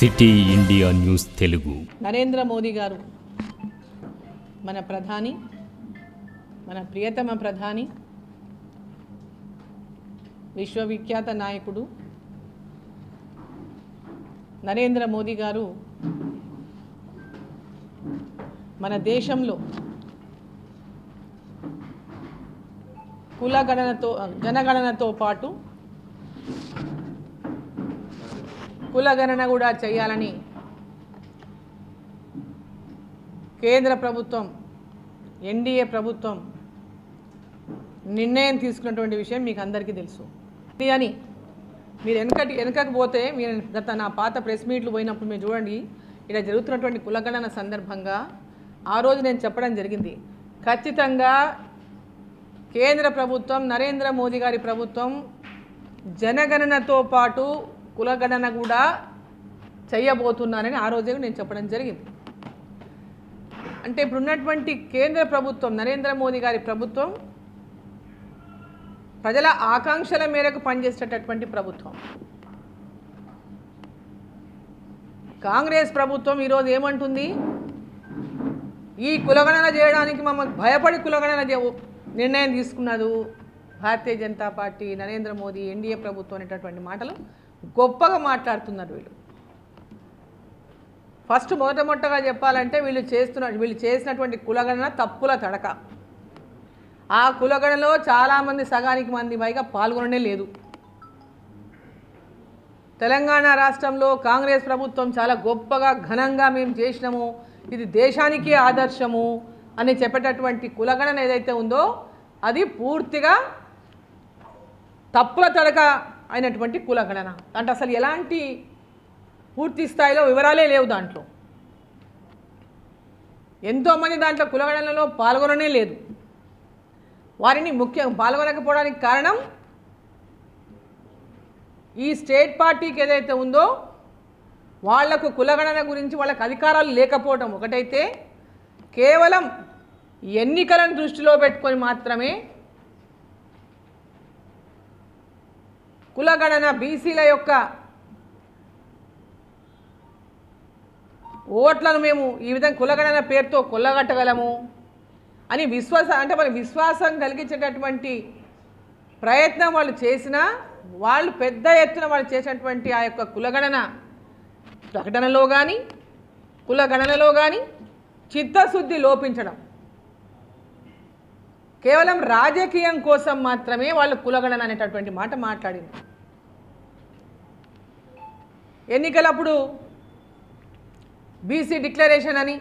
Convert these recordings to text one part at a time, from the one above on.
City India news Telugu. Narendra Modi గారు మన ప్రధాని, మన ప్రియతమ ప్రధాని, విశ్వవిఖ్యాత నాయకుడు నరేంద్ర మోదీ గారు మన దేశంలో జనగణనతో పాటు కులగణన కూడా చేయాలని కేంద్ర ప్రభుత్వం, ఎన్డీఏ ప్రభుత్వం నిర్ణయం తీసుకున్నటువంటి విషయం మీకు అందరికీ తెలుసు. అని మీరు వెనకకు పోతే, మీరు నా పాత ప్రెస్ మీట్లు పోయినప్పుడు మీరు చూడండి, ఇలా జరుగుతున్నటువంటి కులగణన సందర్భంగా ఆ రోజు నేను చెప్పడం జరిగింది, ఖచ్చితంగా కేంద్ర ప్రభుత్వం, నరేంద్ర మోదీ గారి ప్రభుత్వం జనగణనతో పాటు కులగణన కూడా చేయబోతున్నారని ఆ రోజే నేను చెప్పడం జరిగింది. అంటే ఇప్పుడున్నటువంటి కేంద్ర ప్రభుత్వం, నరేంద్ర మోదీ గారి ప్రభుత్వం ప్రజల ఆకాంక్షల మేరకు పనిచేసేటటువంటి ప్రభుత్వం. కాంగ్రెస్ ప్రభుత్వం ఈరోజు ఏమంటుంది, ఈ కులగణన చేయడానికి మమ్మల్ని భయపడి కులగణన నిర్ణయం తీసుకున్నది భారతీయ జనతా పార్టీ, నరేంద్ర మోదీ, ఎన్డీఏ ప్రభుత్వం అనేటటువంటి మాటలు గొప్పగా మాట్లాడుతున్నారు. మొట్టమొదటగా చెప్పాలంటే వీళ్ళు చేసినటువంటి కులగణన తప్పుల తడక. ఆ కులగణనలో చాలామంది, సగానికి మంది పైగా పాల్గొననే లేదు. తెలంగాణ రాష్ట్రంలో కాంగ్రెస్ ప్రభుత్వం చాలా గొప్పగా ఘనంగా మేము చేసినాము, ఇది దేశానికి ఆదర్శము అని చెప్పేటటువంటి కులగణన ఏదైతే ఉందో అది పూర్తిగా తప్పుల తడక అయినటువంటి కులగణన. అంటే అసలు ఎలాంటి పూర్తి స్థాయిలో వివరాలే లేవు దాంట్లో. ఎంతోమంది దాంట్లో కులగణనలో పాల్గొననే లేదు. వారిని పాల్గొనకపోవడానికి కారణం ఈ స్టేట్ పార్టీకి ఏదైతే ఉందో వాళ్లకు కులగణన గురించి వాళ్ళకు అధికారాలు లేకపోవడం ఒకటైతే, కేవలం ఎన్నికలను దృష్టిలో పెట్టుకొని మాత్రమే కులగణన, బీసీల యొక్క ఓట్లను మేము ఈ విధంగా కులగణన పేరుతో కొల్లగట్టగలము అని విశ్వాసం కలిగించేటటువంటి ప్రయత్నం వాళ్ళు చేసినా, వాళ్ళు పెద్ద ఎత్తున వాళ్ళు చేసినటువంటి ఆ యొక్క కులగణన ప్రకటనలో కానీ కులగణనలో కానీ చిత్తశుద్ధి లోపించడం, కేవలం రాజకీయం కోసం మాత్రమే వాళ్ళు కులగణన అనేటటువంటి మాట మాట్లాడింది. ఎన్నికలప్పుడు బీసీ డిక్లరేషన్ అని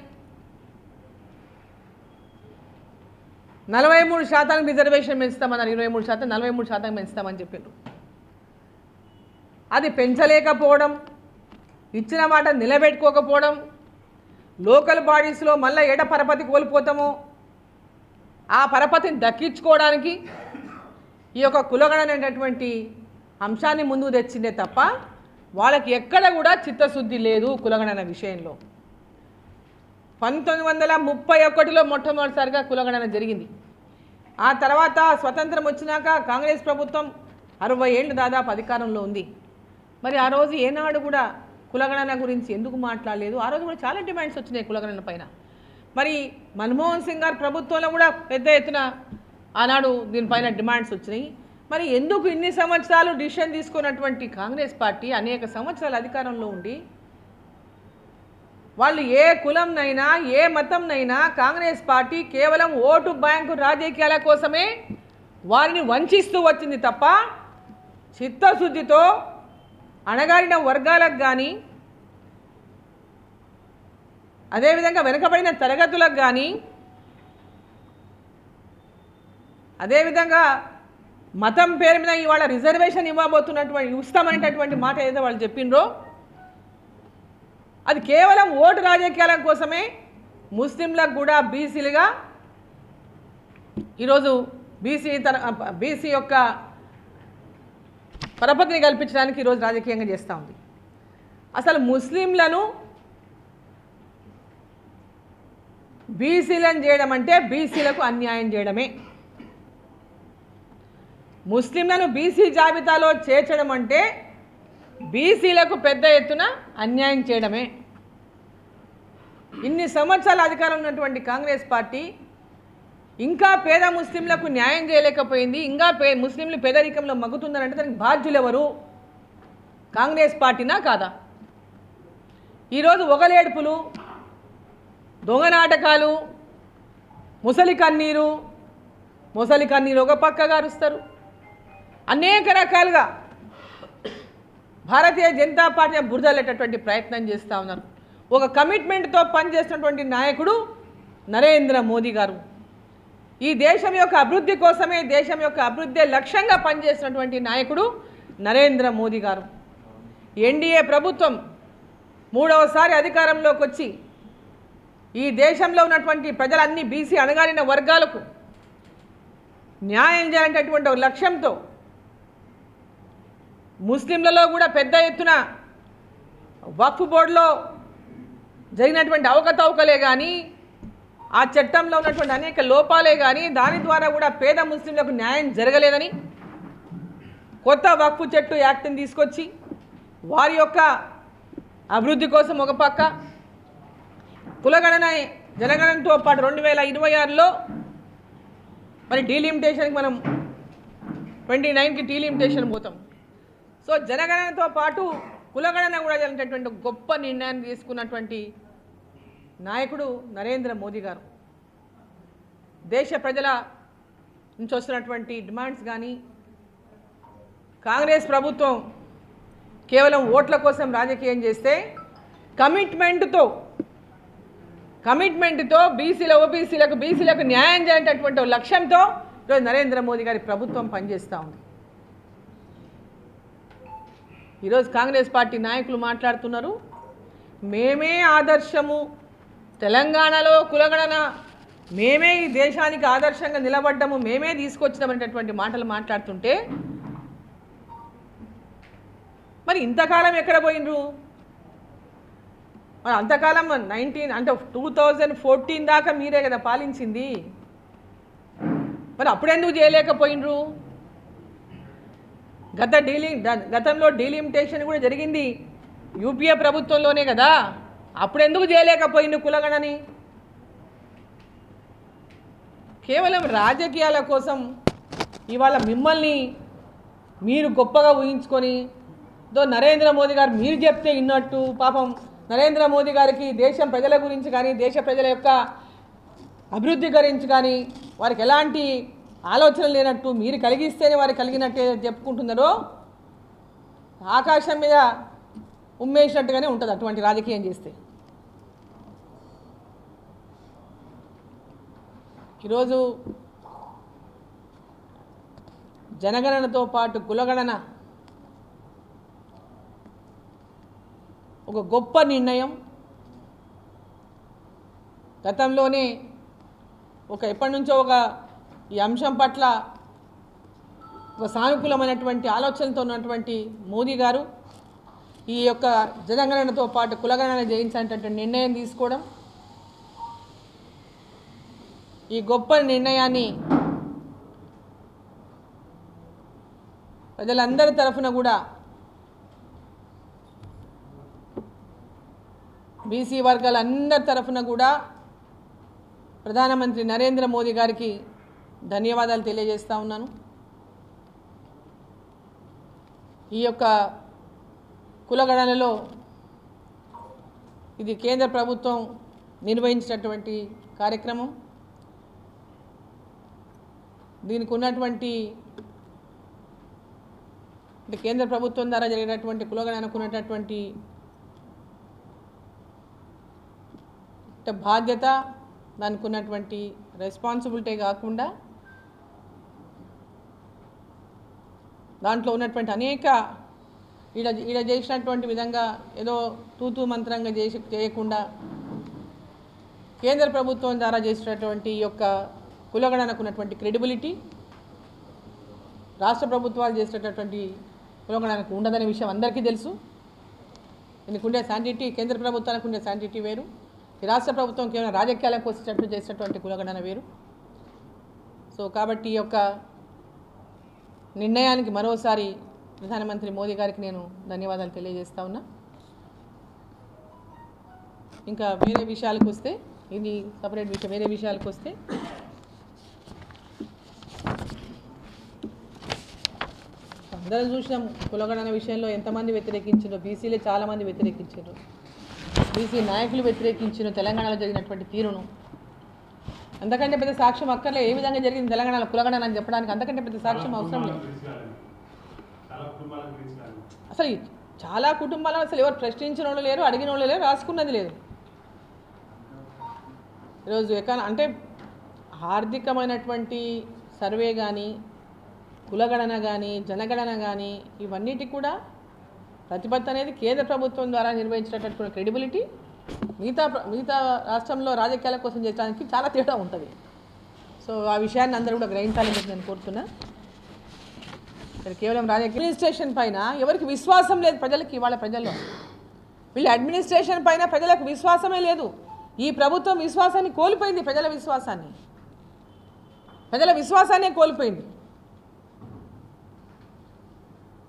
43% రిజర్వేషన్ పెంచుతామన్నారు, 23%, 43% పెంచుతామని చెప్పిండ్రు. అది పెంచలేకపోవడం, ఇచ్చిన మాట నిలబెట్టుకోకపోవడం, లోకల్ బాడీస్లో మళ్ళీ ఏడ పరపతి కోల్పోతామో ఆ పరపతిని దక్కించుకోవడానికి ఈ యొక్క కులగణన అనేటటువంటి అంశాన్ని ముందుకు తెచ్చిందే తప్ప వాళ్ళకి ఎక్కడ కూడా చిత్తశుద్ధి లేదు కులగణన విషయంలో. 1931లో మొట్టమొదటిసారిగా కులగణన జరిగింది. ఆ తర్వాత స్వతంత్రం వచ్చినాక కాంగ్రెస్ ప్రభుత్వం 60 ఏళ్ళు దాదాపు అధికారంలో ఉంది. మరి ఆ రోజు ఏనాడు కూడా కులగణన గురించి ఎందుకు మాట్లాడలేదు? ఆ రోజు కూడా చాలా డిమాండ్స్ వచ్చినాయి కులగణన పైన. మరి మన్మోహన్ సింగ్ గారి ప్రభుత్వంలో కూడా పెద్ద ఎత్తున ఆనాడు దీనిపైన డిమాండ్స్ వచ్చినాయి. మరి ఎందుకు ఇన్ని సంవత్సరాలు డిసిషన్ తీసుకున్నటువంటి కాంగ్రెస్ పార్టీ అనేక సంవత్సరాల అధికారంలో ఉండి వాళ్ళు ఏ కులంనైనా ఏ మతంనైనా కాంగ్రెస్ పార్టీ కేవలం ఓటు బ్యాంకు రాజకీయాల కోసమే వారిని వంచిస్తూ వచ్చింది తప్ప చిత్తశుద్ధితో అణగారిన వర్గాలకు కానీ అదేవిధంగా వెనుకబడిన తరగతులకు కానీ అదేవిధంగా మతం పేరు మీద ఇవాళ రిజర్వేషన్ ఇస్తామనేటటువంటి మాట ఏదో వాళ్ళు చెప్పిండ్రో అది కేవలం ఓటు రాజకీయాల కోసమే. ముస్లింలకు కూడా బీసీలుగా ఈరోజు బీసీ యొక్క పరపతిని కల్పించడానికి ఈరోజు రాజకీయంగా చేస్తూ ఉంది. అసలు ముస్లింలను బీసీలను చేయడం అంటే బీసీలకు అన్యాయం చేయడమే. ముస్లింలను బీసీ జాబితాలో చేర్చడం అంటే బీసీలకు పెద్ద ఎత్తున అన్యాయం చేయడమే. ఇన్ని సంవత్సరాల అధికారం ఉన్నటువంటి కాంగ్రెస్ పార్టీ ఇంకా పేద ముస్లింలకు న్యాయం చేయలేకపోయింది. ఇంకా ముస్లింలు పేదరికంలో మగ్గుతుందనంటే దానికి బాధ్యులు ఎవరు? కాంగ్రెస్ పార్టీనా కాదా? ఈరోజు ఒగలేడుపులు, దొంగ నాటకాలు, ముసలి కన్నీరు ఒక పక్కగా అరుస్తారు. అనేక రకాలుగా భారతీయ జనతా పార్టీ బురదలేటటువంటి ప్రయత్నం చేస్తూ ఉన్నారు. ఒక కమిట్మెంట్తో పనిచేస్తున్నటువంటి నాయకుడు నరేంద్ర మోదీ గారు. ఈ దేశం యొక్క అభివృద్ధి కోసమే, దేశం యొక్క అభివృద్ధి లక్ష్యంగా పనిచేస్తున్నటువంటి నాయకుడు నరేంద్ర మోదీ గారు. ఎన్డీఏ ప్రభుత్వం మూడవసారి అధికారంలోకి వచ్చి ఈ దేశంలో ఉన్నటువంటి ప్రజలన్నీ బీసీ అణగారిన వర్గాలకు న్యాయం చేయాలనేటటువంటి ఒక లక్ష్యంతో ముస్లింలలో కూడా పెద్ద ఎత్తున వక్ఫ్ బోర్డులో జరిగినటువంటి అవకతవకలే కానీ, ఆ చట్టంలో ఉన్నటువంటి అనేక లోపాలే కానీ, దాని ద్వారా కూడా పేద ముస్లింలకు న్యాయం జరగలేదని కొత్త వక్ఫ్ చట్టు యాక్ట్ని తీసుకొచ్చి వారి యొక్క అభివృద్ధి కోసం ఒక పక్క, కులగణన జనగణనతో పాటు 2026లో మరి డీలిమిటేషన్కి మనం 29కి డీలిమిటేషన్ పోతాం. సో జనగణనతో పాటు కులగణన కూడా జరిగినటువంటి గొప్ప నిర్ణయాన్ని తీసుకున్నటువంటి నాయకుడు నరేంద్ర మోదీ గారు. దేశ ప్రజల నుంచి వస్తున్నటువంటి డిమాండ్స్ కానీ, కాంగ్రెస్ ప్రభుత్వం కేవలం ఓట్ల కోసం రాజకీయం చేస్తే కమిట్మెంట్తో బీసీలకు న్యాయం చేసేటటువంటి లక్ష్యంతో ఈరోజు నరేంద్ర మోదీ గారి ప్రభుత్వం పనిచేస్తూ ఉంది. ఈరోజు కాంగ్రెస్ పార్టీ నాయకులు మాట్లాడుతున్నారు, మేమే ఆదర్శము, తెలంగాణలో కులగణన మేమే ఈ దేశానికి ఆదర్శంగా నిలబడ్డము, మేమే తీసుకొచ్చినామనేటటువంటి మాటలు మాట్లాడుతుంటే మరి ఇంతకాలం ఎక్కడ పోయినరు? మరి అంతకాలం 2014 దాకా మీరే కదా పాలించింది. మరి అప్పుడెందుకు చేయలేకపోయినరు? గతంలో డీలిమిటేషన్ కూడా జరిగింది యూపీఏ ప్రభుత్వంలోనే కదా, అప్పుడెందుకు చేయలేకపోయిండు కులగణని? కేవలం రాజకీయాల కోసం ఇవాళ మిమ్మల్ని మీరు గొప్పగా ఊహించుకొని నరేంద్ర మోదీ గారు మీరు చెప్తే విన్నట్టు, పాపం నరేంద్ర మోదీ గారికి దేశం ప్రజల గురించి కానీ, దేశ ప్రజల యొక్క అభివృద్ధి గురించి కానీ వారికి ఎలాంటి ఆలోచనలు లేనట్టు, మీరు కలిగిస్తేనే వారికి కలిగినట్టే చెప్పుకుంటున్నారో ఆకాశం మీద ఉమ్మేసినట్టుగానే ఉంటుంది అటువంటి రాజకీయం చేస్తే. ఈరోజు జనగణనతో పాటు కులగణన ఒక గొప్ప నిర్ణయం. గతంలోనే ఎప్పటి నుంచో ఈ అంశం పట్ల ఒక సానుకూలమైనటువంటి ఆలోచనతో ఉన్నటువంటి మోదీ గారు ఈ యొక్క జనగణనతో పాటు కులగణన చేయించాలనేటువంటి నిర్ణయం తీసుకోవడం, ఈ గొప్ప నిర్ణయాన్ని ప్రజలందరి తరఫున కూడా, బీసీ వర్గాలందరి తరఫున కూడా ప్రధానమంత్రి నరేంద్ర మోదీ గారికి ధన్యవాదాలు తెలియజేస్తా ఉన్నాను. ఈ యొక్క కులగణనలో ఇది కేంద్ర ప్రభుత్వం నిర్వహించినటువంటి కార్యక్రమం. దీనికి ఉన్నటువంటి కేంద్ర ప్రభుత్వం ద్వారా జరిగినటువంటి కులగణనకు ఉన్నటువంటి బాధ్యత, దానికి ఉన్నటువంటి రెస్పాన్సిబిలిటీ కాకుండా దాంట్లో ఉన్నటువంటి అనేక ఈడ చేసినటువంటి విధంగా ఏదో తూతూ మంత్రంగా చేయకుండా కేంద్ర ప్రభుత్వం ద్వారా చేసినటువంటి ఈ యొక్క కులగణనకు ఉన్నటువంటి క్రెడిబిలిటీ రాష్ట్ర ప్రభుత్వాలు చేసేటటువంటి కులగణనకు ఉండదనే విషయం అందరికీ తెలుసు. దీనికి ఉండే శాంటిటీ, కేంద్ర ప్రభుత్వానికి ఉండే శాంటిటీ వేరు, ఈ రాష్ట్ర ప్రభుత్వం కేవలం రాజకీయాల కోసం చేసేటటువంటి కులగణన వేరు. సో కాబట్టి ఈ యొక్క నిర్ణయానికి మరోసారి ప్రధానమంత్రి మోదీ గారికి నేను ధన్యవాదాలు తెలియజేస్తా ఉన్నా. ఇంకా వేరే విషయాలకు వస్తే, ఇది సపరేట్ విషయం, వేరే విషయాలకు వస్తే అందరం చూసినాం కులగణన విషయంలో ఎంతమంది వ్యతిరేకించారో. బీసీలే చాలామంది వ్యతిరేకించారు, బీసీ నాయకులు వ్యతిరేకించారు తెలంగాణలో జరిగినటువంటి తీరును. అంతకంటే పెద్ద సాక్ష్యం అక్కర్లే. ఏ విధంగా జరిగింది తెలంగాణలో కులగణన అని చెప్పడానికి అంతకంటే పెద్ద సాక్ష్యం అవసరం లేదు. అసలు చాలా కుటుంబాలను అసలు ఎవరు ప్రశ్నించిన వాళ్ళు లేరు, అడిగిన వాళ్ళు లేరు, రాసుకున్నది లేదు. ఈరోజు అంటే ఆర్థికమైనటువంటి సర్వే కానీ, కులగణన కానీ, జనగణన కానీ, ఇవన్నిటికి కూడా ప్రతిపత్తి అనేది కేంద్ర ప్రభుత్వం ద్వారా నిర్వహించినటువంటి క్రెడిబిలిటీ మిగతా రాష్ట్రంలో రాజకీయాల కోసం చేయడానికి చాలా తేడా ఉంటుంది. సో ఆ విషయాన్ని అందరూ కూడా గ్రహించాలని నేను కోరుతున్నా. కేవలం రాజకీయ అడ్మినిస్ట్రేషన్ పైన ఎవరికి విశ్వాసం లేదు ప్రజలకి. ఇవాళ ప్రజల్లో వీళ్ళ అడ్మినిస్ట్రేషన్ పైన ప్రజలకు విశ్వాసమే లేదు. ఈ ప్రభుత్వం విశ్వాసాన్ని కోల్పోయింది, ప్రజల విశ్వాసాన్నే కోల్పోయింది.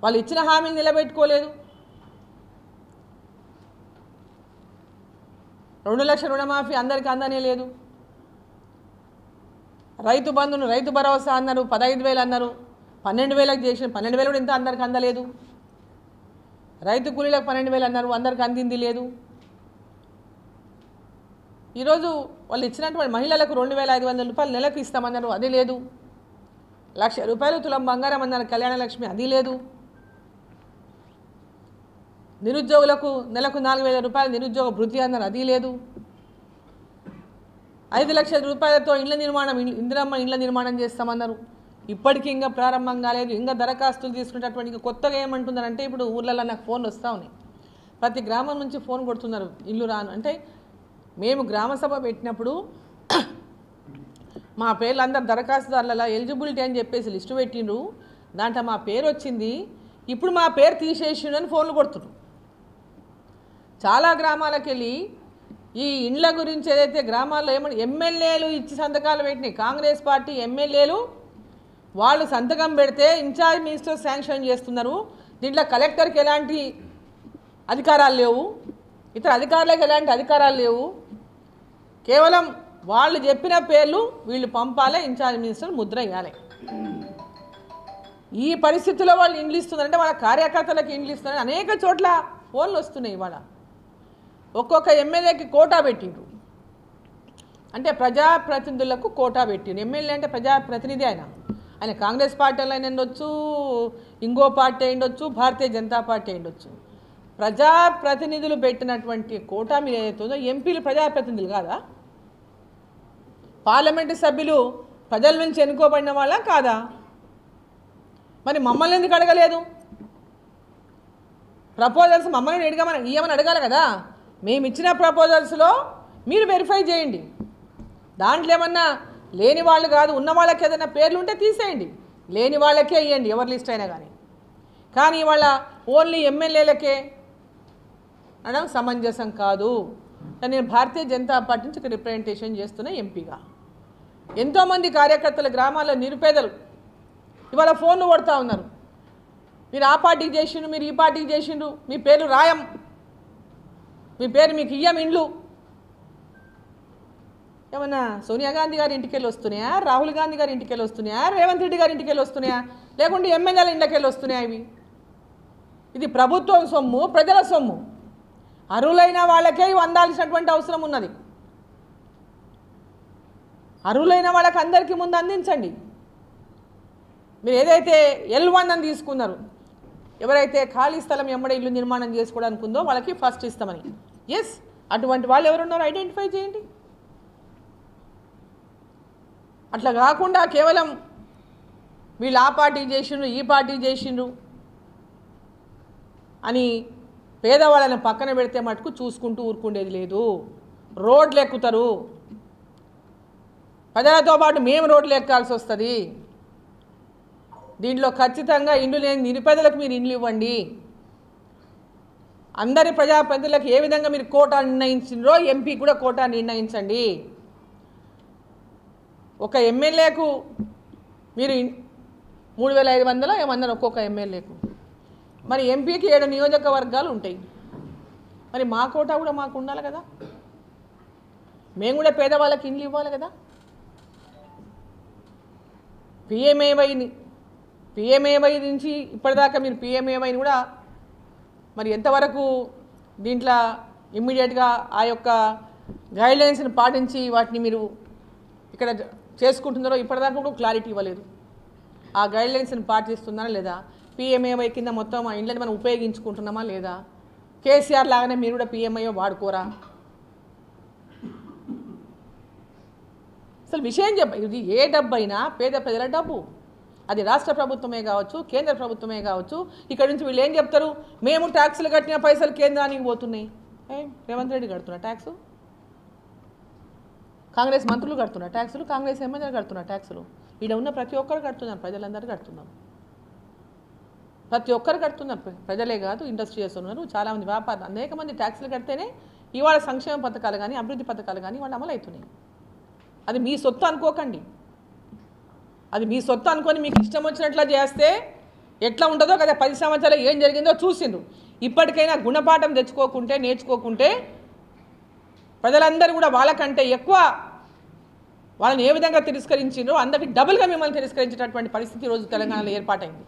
వాళ్ళు ఇచ్చిన హామీలు నిలబెట్టుకోలేదు. 2 లక్షల రుణమాఫీ అందరికీ అందనే లేదు. రైతు బంధును, రైతు భరోసా అన్నారు, 15,000 అన్నారు, 12,000కి చేసిన 12,000 కూడా ఇంత అందరికి అందలేదు. రైతు కూలీలకు 12,000 అన్నారు, అందరికి అందింది లేదు. ఈరోజు వాళ్ళు ఇచ్చినటువంటి మహిళలకు 2,500 రూపాయలు నెలకు ఇస్తామన్నారు, అది లేదు. 1,00,000 రూపాయలు తులం బంగారం అన్నారు, కళ్యాణ లక్ష్మి, అది లేదు. నిరుద్యోగులకు నెలకు 4,000 రూపాయలు నిరుద్యోగ భృతి అన్నారు, అది లేదు. 5 లక్షల రూపాయలతో ఇందిరమ్మ ఇళ్ల నిర్మాణం చేస్తామన్నారు, ఇప్పటికీ ఇంకా ప్రారంభం కాలేదు. ఇంకా దరఖాస్తులు తీసుకునేటటువంటి ఇంకా కొత్తగా ఏమంటున్నారంటే, ఇప్పుడు ఊర్లలో నాకు ఫోన్లు వస్తూ ఉన్నాయి, ప్రతి గ్రామం నుంచి ఫోన్ కొడుతున్నారు, ఇల్లు రాను అంటే. మేము గ్రామసభ పెట్టినప్పుడు మా పేర్లు అందరు దరఖాస్తుదారుల ఎలిజిబిలిటీ అని చెప్పేసి లిస్టు పెట్టిండ్రు, దాంట్లో మా పేరు వచ్చింది, ఇప్పుడు మా పేరు తీసేసిండు అని ఫోన్లు కొడుతున్నారు. చాలా గ్రామాలకు వెళ్ళి ఈ ఇండ్ల గురించి ఏదైతే గ్రామాల్లో ఎమ్మెల్యేలు ఇచ్చి సంతకాలు పెట్టినాయి, కాంగ్రెస్ పార్టీ ఎమ్మెల్యేలు వాళ్ళు సంతకం పెడితే ఇన్ఛార్జ్ మినిస్టర్ శాంక్షన్ చేస్తున్నారు. దీంట్లో కలెక్టర్కి ఎలాంటి అధికారాలు లేవు, ఇతర అధికారులకు ఎలాంటి అధికారాలు లేవు. కేవలం వాళ్ళు చెప్పిన పేర్లు వీళ్ళు పంపాలి, ఇన్ఛార్జ్ మినిస్టర్ ముద్ర వేయాలి. ఈ పరిస్థితుల్లో వాళ్ళు ఇండ్లు ఇస్తున్నారంటే వాళ్ళ కార్యకర్తలకు ఇండ్లు ఇస్తున్నారని అనేక చోట్ల ఫోన్లు వస్తున్నాయి. ఇవాళ ఒక్కొక్క ఎమ్మెల్యేకి కోటా పెట్టిండ్రు, అంటే ప్రజాప్రతినిధులకు కోటా పెట్టిండ్రు. ఎమ్మెల్యే అంటే ప్రజాప్రతినిధి, ఆయన కాంగ్రెస్ పార్టీలో అయినా ఉండొచ్చు, ఇంకో పార్టీ అయిండొచ్చు, భారతీయ జనతా పార్టీ అయిండొచ్చు. ప్రజాప్రతినిధులు పెట్టినటువంటి కోటా మీద ఏదైతుందో, ఎంపీలు ప్రజాప్రతినిధులు కాదా? పార్లమెంటు సభ్యులు ప్రజల నుంచి ఎన్నుకోబడిన వాళ్ళ కాదా? మరి మమ్మల్ని ఎందుకు అడగలేదు? ప్రపోజల్స్ మమ్మల్ని ఇవ్వమని అడగాలి కదా. మేము ఇచ్చిన ప్రపోజల్స్లో మీరు వెరిఫై చేయండి, దాంట్లో ఏమన్నా లేని వాళ్ళు కాదు, ఉన్న వాళ్ళకి ఏదైనా పేర్లు ఉంటే తీసేయండి, లేని వాళ్ళకే ఇవ్వండి, ఎవరి లిస్ట్ అయినా కానీ ఇవాళ ఓన్లీ ఎమ్మెల్యేలకే అనడం సమంజసం కాదు. నేను భారతీయ జనతా పార్టీ నుంచి రిప్రజెంటేషన్ చేస్తున్న ఎంపీగా ఎంతోమంది కార్యకర్తల గ్రామాల్లో నిరుపేదలు ఇవాళ ఫోన్లు కొడతా ఉన్నారు, మీరు ఆ పార్టీకి చేసిండ్రు, మీరు ఈ పార్టీకి చేసిండ్రు, మీ పేర్లు రాయం, మీ పేరు మీకు ఇయ్యం ఇండ్లు. ఏమన్నా సోనియా గాంధీ గారి ఇంటికి వెళ్ళి వస్తున్నాయా, రాహుల్ గాంధీ గారి ఇంటికి వెళ్ళి వస్తున్నాయా, రేవంత్ రెడ్డి గారి ఇంటికి వెళ్ళి వస్తున్నాయా, లేకుంటే ఎమ్మెల్యేల ఇంటికి వెళ్ళి వస్తున్నాయా? ఇది ప్రభుత్వం సొమ్ము, ప్రజల సొమ్ము. అర్హులైన వాళ్ళకే ఇవి అందాల్సినటువంటి అవసరం ఉన్నది. అర్హులైన వాళ్ళకి అందరికీ ముందు అందించండి. మీరు ఏదైతే L1 అని తీసుకున్నారు, ఎవరైతే ఖాళీ స్థలం ఎమ్మడే ఇల్లు నిర్మాణం చేసుకోవడానికి ఉందో వాళ్ళకి ఫస్ట్ ఇస్తామని, ఎస్, అటువంటి వాళ్ళు ఎవరున్నారో ఐడెంటిఫై చేయండి. అట్లా కాకుండా కేవలం వీళ్ళు ఆ పార్టీ చేసిండ్రు, ఈ పార్టీ చేసిండ్రు అని పేదవాళ్ళని పక్కన పెడితే మటుకు చూసుకుంటూ ఊరుకుండేది లేదు. రోడ్లు ఎక్కుతారు, ప్రజలతో పాటు మేము రోడ్లు ఎక్కాల్సి వస్తుంది. దీంట్లో ఖచ్చితంగా ఇండ్లు లేని నిరుపేదలకు మీరు ఇండ్లు ఇవ్వండి. అందరి ప్రజాప్రతినిధులకు ఏ విధంగా మీరు కోటా నిర్ణయించిండ్రో ఎంపీ కూడా కోటా నిర్ణయించండి. ఒక ఎమ్మెల్యేకు మీరు 3,500 ఏమన్నారు ఒక్కొక్క ఎమ్మెల్యేకు, మరి ఎంపీకి 7 నియోజకవర్గాలు ఉంటాయి. మరి మా కోటా కూడా మాకు ఉండాలి కదా, మేము కూడా పేదవాళ్ళకి ఇండ్లు ఇవ్వాలి కదా. పిఎంఏవై నుంచి ఇప్పటిదాకా మీరు పిఎంఏవైని కూడా మరి ఎంతవరకు దీంట్లో ఇమ్మీడియట్గా ఆ యొక్క గైడ్లైన్స్ని పాటించి వాటిని మీరు ఇక్కడ చేసుకుంటున్నారో ఇప్పటిదాకా కూడా క్లారిటీ ఇవ్వలేదు. ఆ గైడ్లైన్స్ని పాటిస్తున్నారా లేదా, పిఎంఏవై కింద మొత్తం ఆ ఇండ్లని మనం ఉపయోగించుకుంటున్నామా లేదా, కేసీఆర్ లాగానే మీరు కూడా పిఎంఐ వాడుకోరా. అసలు విషయం ఇది ఏ డబ్బు అయినా పేద ప్రజల డబ్బు, అది రాష్ట్ర ప్రభుత్వమే కావచ్చు కేంద్ర ప్రభుత్వమే కావచ్చు. ఇక్కడ నుంచి వీళ్ళు ఏం చెప్తారు, మేము ట్యాక్సులు కట్టిన పైసలు కేంద్రానికి పోతున్నాయి. రేవంత్ రెడ్డి కడుతున్నా ట్యాక్సు, కాంగ్రెస్ మంత్రులు కడుతున్నారు ట్యాక్సులు, కాంగ్రెస్ ఎమ్మెల్యేలు కడుతున్నారు ట్యాక్సులు, ఈడ ఉన్న ప్రతి ఒక్కరు కడుతున్నారు, ప్రజలందరూ కడుతున్నారు, ప్రతి ఒక్కరు కడుతున్నారు. ప్రజలే కాదు ఇండస్ట్రీస్ ఉన్నారు, చాలామంది వ్యాపారులు, అనేక మంది ట్యాక్సులు కడితేనే ఇవాళ సంక్షేమ పథకాలు కానీ అభివృద్ధి పథకాలు కానీ వాళ్ళు అమలు అవుతున్నాయి. అది మీ సొత్తు అనుకోకండి, అది మీ సొత్తు అనుకొని మీకు ఇష్టం వచ్చినట్లా చేస్తే ఎట్లా ఉంటుందో కదా. 10 సంవత్సరాలు ఏం జరిగిందో చూసిండ్రు. ఇప్పటికైనా గుణపాఠం తెచ్చుకోకుంటే నేర్చుకోకుంటే ప్రజలందరూ కూడా వాళ్ళకంటే ఎక్కువ వాళ్ళని ఏ విధంగా తిరస్కరించిండ్రో అందరికి డబుల్గా మిమ్మల్ని తిరస్కరించేటటువంటి పరిస్థితి ఈరోజు తెలంగాణలో ఏర్పాటైంది.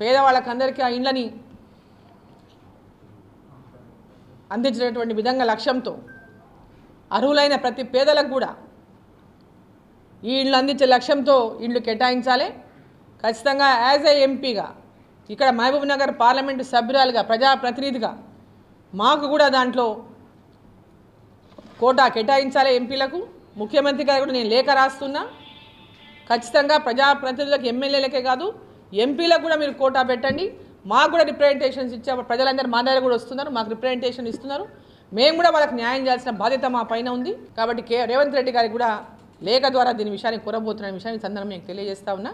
పేదవాళ్ళకందరికీ ఆ ఇండ్లని అందించినటువంటి విధంగా లక్ష్యంతో అర్హులైన ప్రతి పేదలకు కూడా ఈ ఇళ్ళు అందించే లక్ష్యంతో ఇళ్ళు కేటాయించాలి. ఖచ్చితంగా యాజ్ ఏ ఎంపీగా ఇక్కడ మహబూబ్ నగర్ పార్లమెంటు సభ్యురాలుగా ప్రజాప్రతినిధిగా మాకు కూడా దాంట్లో కోటా కేటాయించాలి ఎంపీలకు. ముఖ్యమంత్రి గారు కూడా నేను లేఖ రాస్తున్నా, ఖచ్చితంగా ప్రజాప్రతినిధులకు ఎమ్మెల్యేలకే కాదు ఎంపీలకు కూడా మీరు కోటా పెట్టండి. మాకు కూడా రిప్రజెంటేషన్స్ ఇచ్చే ప్రజలందరూ మా దగ్గర కూడా వస్తున్నారు, మాకు రిప్రజెంటేషన్ ఇస్తున్నారు, మేము కూడా వాళ్ళకి న్యాయం చేయాల్సిన బాధ్యత మా పైన ఉంది. కాబట్టి రేవంత్ రెడ్డి గారికి కూడా లేఖ ద్వారా దీని విషయాన్ని కోరబోతున్న విషయాన్ని సందర్భంగా మీకు తెలియజేస్తా ఉన్నా.